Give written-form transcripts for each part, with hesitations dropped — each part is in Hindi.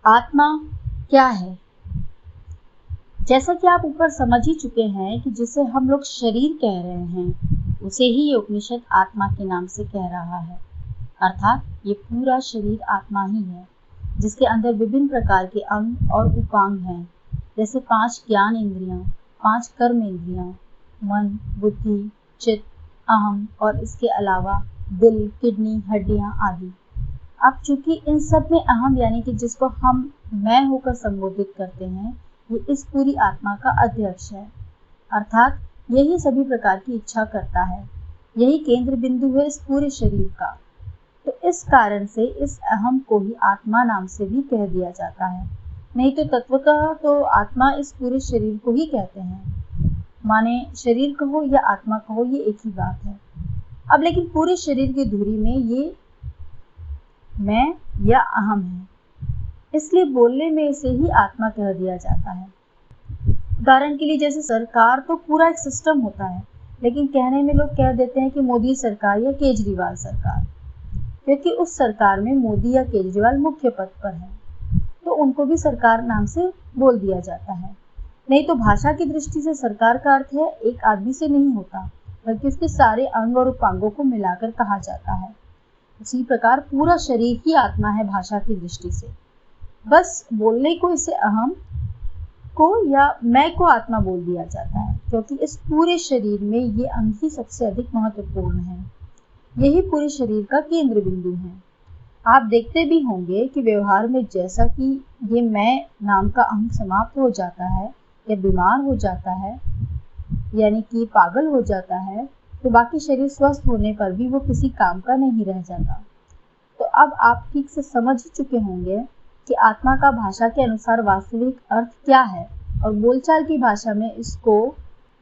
आत्मा क्या है? जैसा कि आप ऊपर समझ ही चुके हैं कि जिसे हम लोग शरीर कह रहे हैं उसे ही ये उपनिषद आत्मा के नाम से कह रहा है। अर्थात ये पूरा शरीर आत्मा ही है, जिसके अंदर विभिन्न प्रकार के अंग और उपांग हैं, जैसे 5 ज्ञान इंद्रियां, 5 कर्म इंद्रियां, मन, बुद्धि, चित्त, अहम और इसके अलावा दिल, किडनी, हड्डियां आदि। अब चूंकि इन सब में अहम यानी कि जिसको हम मैं होकर संबोधित करते हैं, ये इस पूरी आत्मा का अध्यक्ष है। अर्थात यही सभी प्रकार की इच्छा करता है, यही केंद्र बिंदु है इस पूरे शरीर का। तो इस कारण से इस अहम को ही आत्मा नाम से भी कह दिया जाता है। नहीं तो तत्वतः तो आत्मा इस पूरे शरीर को ही कहते हैं। माने शरीर कहो या आत्मा कहो, ये एक ही बात है। अब लेकिन पूरे शरीर की धुरी में ये मैं या अहम है, इसलिए बोलने में इसे ही आत्मा कह दिया जाता है। उदाहरण के लिए जैसे सरकार तो पूरा एक सिस्टम होता है, लेकिन कहने में लोग कह देते हैं कि मोदी सरकार या केजरीवाल सरकार, क्योंकि उस सरकार में मोदी या केजरीवाल मुख्य पद पर है, तो उनको भी सरकार नाम से बोल दिया जाता है। नहीं तो भाषा की दृष्टि से सरकार का अर्थ है एक आदमी से नहीं होता, बल्कि उसके सारे अंग और उपांगों को मिलाकर कहा जाता है। उसी प्रकार पूरा शरीर ही आत्मा है भाषा की दृष्टि से। बस बोलने को इसे अहम को या मैं को आत्मा बोल दिया जाता है, क्योंकि इस पूरे शरीर में ये अंग ही सबसे अधिक महत्वपूर्ण है। यही पूरे शरीर का केंद्र बिंदु है। आप देखते भी होंगे कि व्यवहार में जैसा कि ये मैं नाम का अंग समाप्त हो जाता है या बीमार हो जाता है, यानी कि पागल हो जाता है, तो बाकी शरीर स्वस्थ होने पर भी वो किसी काम का नहीं रह जाता। तो अब आप ठीक से समझ ही चुके होंगे कि आत्मा का भाषा के अनुसार वास्तविक अर्थ क्या है, और बोलचाल की भाषा में इसको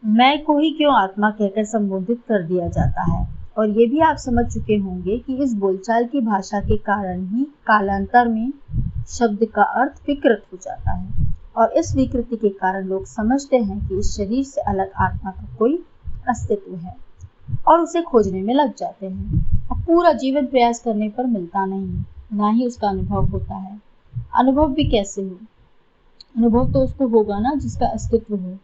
मैं को ही क्यों आत्मा कहकर संबोधित कर दिया जाता है। और ये भी आप समझ चुके होंगे कि इस बोलचाल की भाषा के कारण ही कालांतर में शब्द का अर्थ विकृत हो जाता है, और इस विकृति के कारण लोग समझते हैं कि इस शरीर से अलग आत्मा का कोई अस्तित्व है और उसे खोजने में लग जाते हैं। और पूरा जीवन प्रयास करने पर मिलता नहीं, ना ही उसका अनुभव होता है। अनुभव भी कैसे हो? अनुभव तो उसको होगा ना जिसका अस्तित्व हो।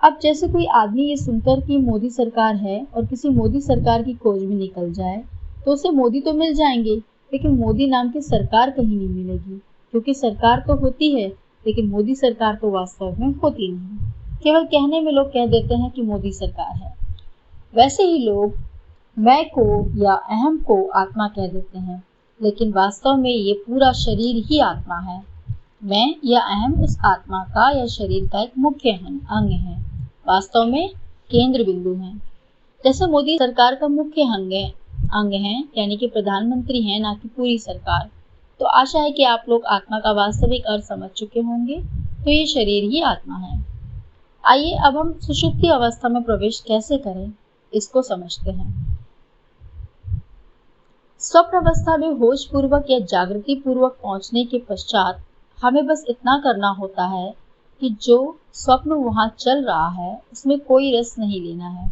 अब जैसे कोई आदमी ये सुनकर कि मोदी सरकार है और किसी मोदी सरकार की खोज में निकल जाए, तो उसे मोदी तो मिल जाएंगे, लेकिन मोदी नाम की सरकार कहीं नहीं मिलेगी, क्योंकि सरकार तो होती है लेकिन मोदी सरकार तो वास्तव में होती नहीं। केवल कहने में लोग कह देते हैं कि मोदी सरकार है। वैसे ही लोग मैं को या अहम को आत्मा कह देते हैं, लेकिन वास्तव में ये पूरा शरीर ही आत्मा है। मैं या अहम उस आत्मा का या शरीर का एक मुख्य अंग है, वास्तव में केंद्र बिंदु है। जैसे मोदी सरकार का मुख्य अंग है, यानी कि प्रधानमंत्री हैं, ना कि पूरी सरकार। तो आशा है कि आप लोग आत्मा का वास्तविक अर्थ समझ चुके होंगे। तो ये शरीर ही आत्मा है। आइए अब हम सुषुप्ति अवस्था में प्रवेश कैसे करें, इसको समझते हैं। स्वप्न अवस्था में होश पूर्वक या जागृति पूर्वक पहुंचने के पश्चात हमें बस इतना करना होता है कि जो स्वप्न वहां चल रहा है उसमें कोई रस नहीं लेना है,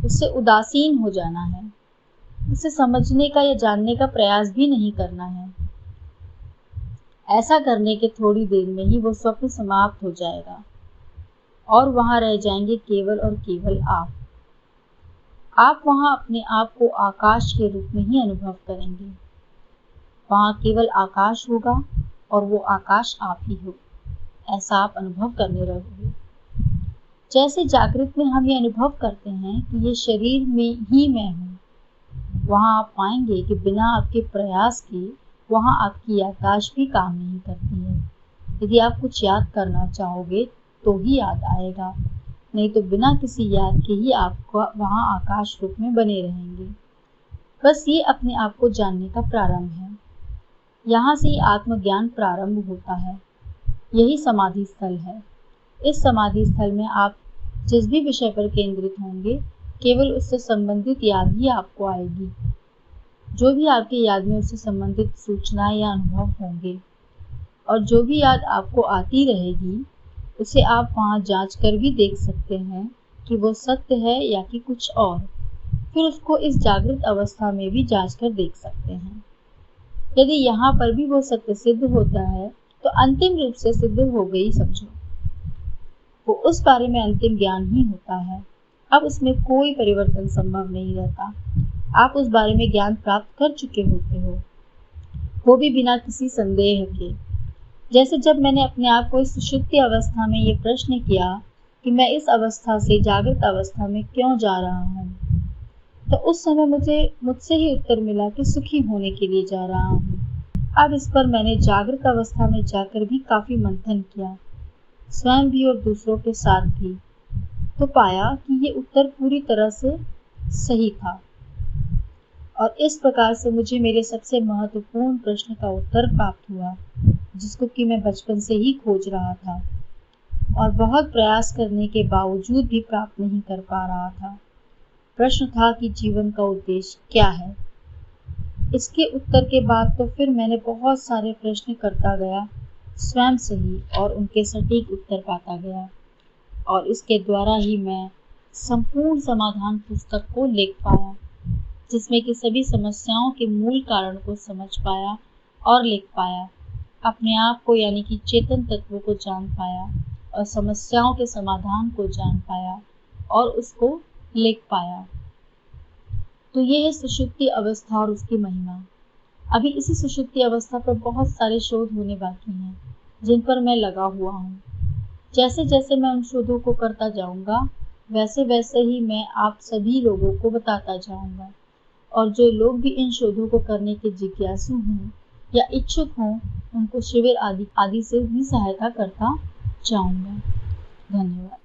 उससे उदासीन हो जाना है, उसे समझने का या जानने का प्रयास भी नहीं करना है। ऐसा करने के थोड़ी देर में ही वो स्वप्न समाप्त हो जाएगा और वहां रह जाएंगे केवल और केवल आप। आप वहां अपने आप को आकाश के रूप में ही अनुभव करेंगे। वहां केवल आकाश होगा और वो आकाश आप ही हो, ऐसा आप अनुभव करने रहोगे। जैसे जागृत में हम ये अनुभव करते हैं कि ये शरीर में ही मैं हूँ, वहां आप पाएंगे कि बिना आपके प्रयास के वहां आपकी याददाश्त भी काम नहीं करती है। यदि आप कुछ याद करना चाहोगे तो ही याद आएगा, नहीं तो बिना किसी याद के ही आपको वहां आकाश रूप में बने रहेंगे। बस ये अपने आप को जानने का प्रारंभ है। यहाँ से ही आत्मज्ञान प्रारंभ होता है। यही समाधि स्थल है। इस समाधि स्थल में आप जिस भी विषय पर केंद्रित होंगे, केवल उससे संबंधित याद ही आपको आएगी। जो भी आपकी याद में उससे संबंधित सूचनाएं या अनुभव होंगे, और जो भी याद आपको आती रहेगी उसे आप वहाँ जांच कर भी देख सकते हैं कि वो सत्य है या कि कुछ और। फिर उसको इस जागृत अवस्था में भी जांच कर देख सकते हैं। यदि यहाँ पर भी वो सत्य सिद्ध होता है तो अंतिम रूप से सिद्ध हो गई समझो। वो उस बारे में अंतिम ज्ञान ही होता है। अब उसमें कोई परिवर्तन संभव नहीं रहता। आप उस बारे में ज्ञान प्राप्त कर चुके होते हो, वो भी बिना किसी संदेह के। जैसे जब मैंने अपने आप को इस सुषुप्ति अवस्था में ये प्रश्न किया कि मैं इस अवस्था से जागृत अवस्था में क्यों जा रहा हूँ, तो उस समय मुझसे ही उत्तर मिला कि सुखी होने के लिए जा रहा हूँ। अब इस पर मैंने जागृत अवस्था में जाकर भी काफी मंथन किया, स्वयं भी और दूसरों के साथ भी, तो पाया कि ये उत्तर पूरी तरह से सही था। और इस प्रकार से मुझे मेरे सबसे महत्वपूर्ण प्रश्न का उत्तर प्राप्त हुआ, जिसको कि मैं बचपन से ही खोज रहा था और बहुत प्रयास करने के बावजूद भी प्राप्त नहीं कर पा रहा था। प्रश्न था कि जीवन का उद्देश्य क्या है। इसके उत्तर के बाद तो फिर मैंने बहुत सारे प्रश्न करता गया स्वयं से ही और उनके सटीक उत्तर पाता गया, और इसके द्वारा ही मैं संपूर्ण समाधान पुस्तक को लिख पाया, जिसमें कि सभी समस्याओं के मूल कारण को समझ पाया और लिख पाया, अपने आप को यानी कि चेतन तत्व को जान पाया और समस्याओं के समाधान को जान पाया और उसको लिख पाया। तो ये है सुषुप्ति अवस्था और उसकी महिमा। अभी इसी सुषुप्ति अवस्था पर बहुत सारे शोध होने बाकी हैं, जिन पर मैं लगा हुआ हूँ। जैसे जैसे मैं उन शोधों को करता जाऊँगा, वैसे वैसे ही मैं आप सभी लोगों को बताता जाऊँगा, और जो लोग भी इन शोधों को करने के जिज्ञासु हों या इच्छुक हों, उनको शिविर आदि से भी सहायता करता जाऊँगा। धन्यवाद।